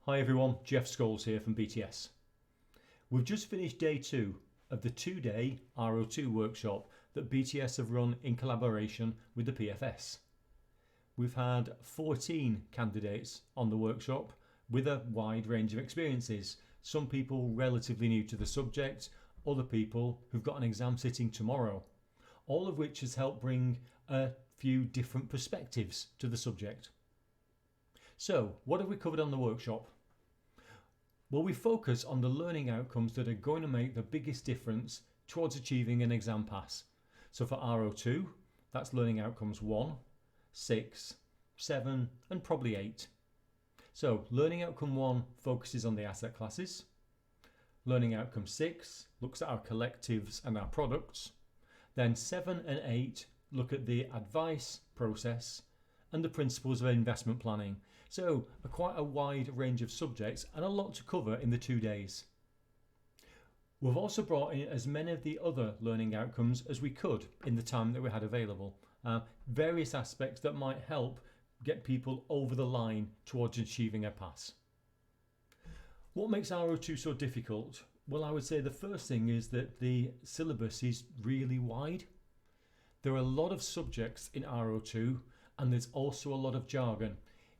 Hi everyone, Jeff Scholes here from BTS. We've just finished day 2 of the 2-day R02 workshop that BTS have run in collaboration with the PFS. We've had 14 candidates on the workshop with a wide range of experiences. Some people relatively new to the subject, other people who've got an exam sitting tomorrow, all of which has helped bring a few different perspectives to the subject. So, what have we covered on the workshop? Well, we focus on the learning outcomes that are going to make the biggest difference towards achieving an exam pass. So for R02, that's learning outcomes 1, 6, 7 and probably 8. So learning outcome 1 focuses on the asset classes. Learning outcome 6 looks at our collectives and our products. Then 7 and 8 look at the advice process and the principles of investment planning. So quite a wide range of subjects and a lot to cover in the 2 days. We've also brought in as many of the other learning outcomes as we could in the time that we had available. Various aspects that might help get people over the line towards achieving a pass. What makes R02 so difficult? Well, I would say the first thing is that the syllabus is really wide. There are a lot of subjects in R02 and there's also a lot of jargon.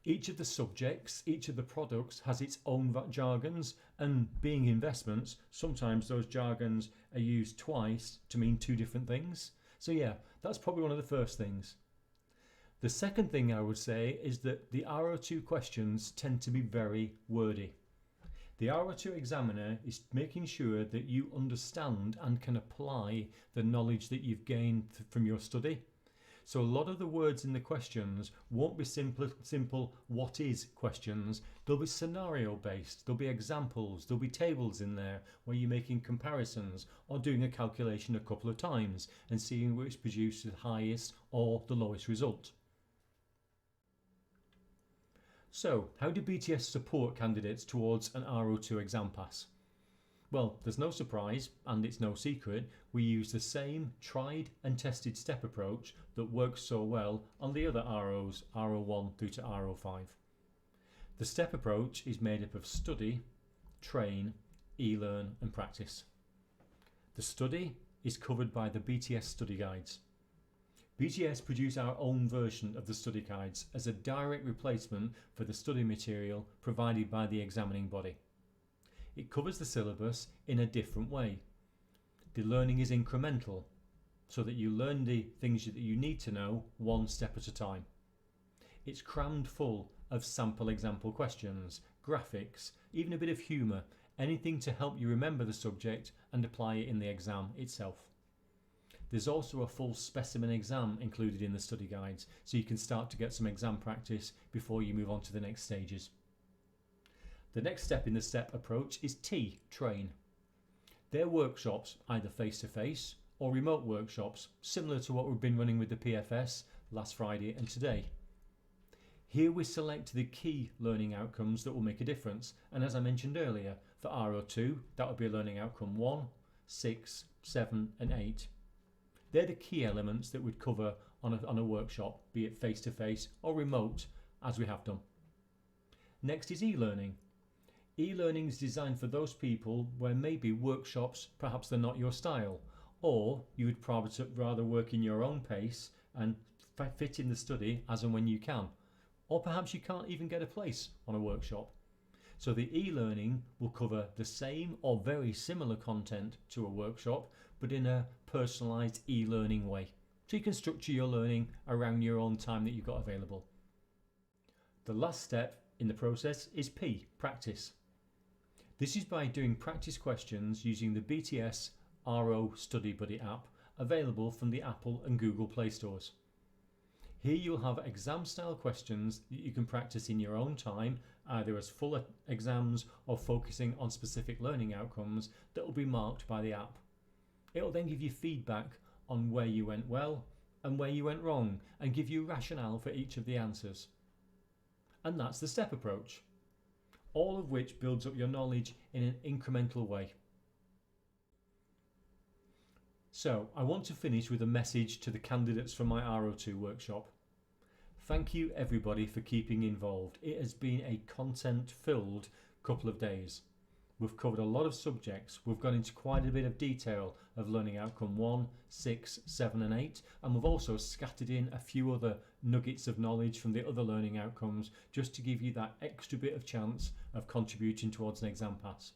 Each of the subjects, each of the products has its own jargons, and being investments, sometimes those jargons are used twice to mean 2 different things. So yeah, that's probably one of the first things. The second thing I would say is that the R02 questions tend to be very wordy. The R02 examiner is making sure that you understand and can apply the knowledge that you've gained from your study. So a lot of the words in the questions won't be simple what is questions. They'll be scenario based, there'll be examples, there'll be tables in there where you're making comparisons or doing a calculation a couple of times and seeing which produces the highest or the lowest result. So how do BTS support candidates towards an R02 exam pass? Well, there's no surprise and it's no secret, we use the same tried and tested step approach that works so well on the other ROs, R01 through to R05. The step approach is made up of study, train, e-learn and practice. The study is covered by the BTS study guides. BTS produce our own version of the study guides as a direct replacement for the study material provided by the examining body. It covers the syllabus in a different way. The learning is incremental, so that you learn the things that you need to know one step at a time. It's crammed full of sample example questions, graphics, even a bit of humour, anything to help you remember the subject and apply it in the exam itself. There's also a full specimen exam included in the study guides, so you can start to get some exam practice before you move on to the next stages. The next step in the STEP approach is T, train. They're workshops, either face-to-face or remote workshops, similar to what we've been running with the PFS last Friday and today. Here we select the key learning outcomes that will make a difference, and as I mentioned earlier, for R02 that would be learning outcome 1, 6, 7 and 8. They're the key elements that we'd cover on a workshop, be it face-to-face or remote, as we have done. Next is e-learning. E-learning is designed for those people where maybe workshops, perhaps they're not your style, or you would probably rather work in your own pace and fit in the study as and when you can. Or perhaps you can't even get a place on a workshop. So the e-learning will cover the same or very similar content to a workshop, but in a personalised e-learning way. So you can structure your learning around your own time that you've got available. The last step in the process is P, practice. This is by doing practice questions using the BTS RO Study Buddy app available from the Apple and Google Play stores. Here you'll have exam style questions that you can practice in your own time, either as full exams or focusing on specific learning outcomes that will be marked by the app. It will then give you feedback on where you went well and where you went wrong and give you rationale for each of the answers. And that's the step approach, all of which builds up your knowledge in an incremental way. So I want to finish with a message to the candidates for my R02 workshop. Thank you everybody for keeping involved. It has been a content-filled couple of days. We've covered a lot of subjects. We've gone into quite a bit of detail of learning outcome 1, 6, 7 and 8, and we've also scattered in a few other nuggets of knowledge from the other learning outcomes just to give you that extra bit of chance of contributing towards an exam pass.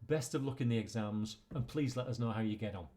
Best of luck in the exams, and please let us know how you get on.